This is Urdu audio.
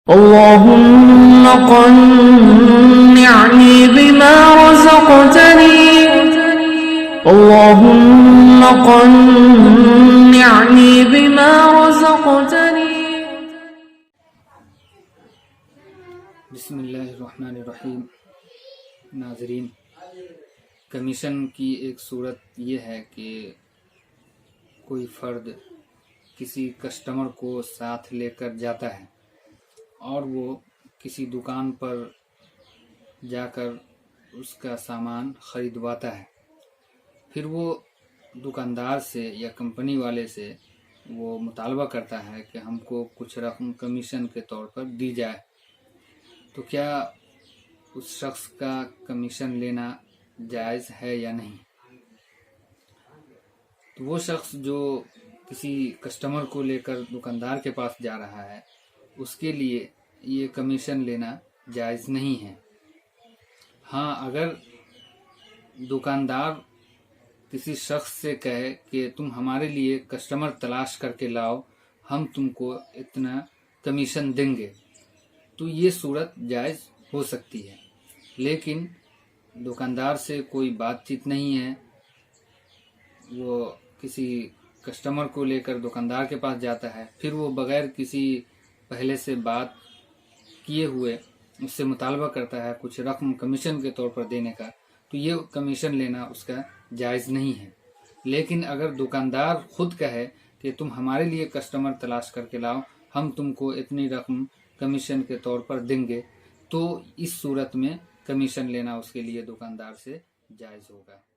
اللهم قنعني بما رزقتني اللهم قنعني بما رزقتني بسم اللہ الرحمن الرحیم۔ ناظرین، کمیشن کی ایک صورت یہ ہے کہ کوئی فرد کسی کسٹمر کو ساتھ لے کر جاتا ہے اور وہ کسی دکان پر جا کر اس کا سامان خریدواتا ہے، پھر وہ دکاندار سے یا کمپنی والے سے وہ مطالبہ کرتا ہے کہ ہم کو کچھ رقم کمیشن کے طور پر دی جائے، تو کیا اس شخص کا کمیشن لینا جائز ہے یا نہیں؟ تو وہ شخص جو کسی کسٹمر کو لے کر دکاندار کے پاس جا رہا ہے، اس کے لیے یہ کمیشن لینا جائز نہیں ہے۔ ہاں، اگر دکاندار کسی شخص سے کہے کہ تم ہمارے لیے کسٹمر تلاش کر کے لاؤ، ہم تم کو اتنا کمیشن دیں گے، تو یہ صورت جائز ہو سکتی ہے۔ لیکن دکاندار سے کوئی بات چیت نہیں ہے، وہ کسی کسٹمر کو لے کر دکاندار کے پاس جاتا ہے، پھر وہ بغیر کسی پہلے سے بات کیے ہوئے اس سے مطالبہ کرتا ہے کچھ رقم کمیشن کے طور پر دینے کا، تو یہ کمیشن لینا اس کا جائز نہیں ہے۔ لیکن اگر دکاندار خود کہے کہ تم ہمارے لیے کسٹمر تلاش کر کے لاؤ، ہم تم کو اتنی رقم کمیشن کے طور پر دیں گے، تو اس صورت میں کمیشن لینا اس کے لیے دکاندار سے جائز ہوگا۔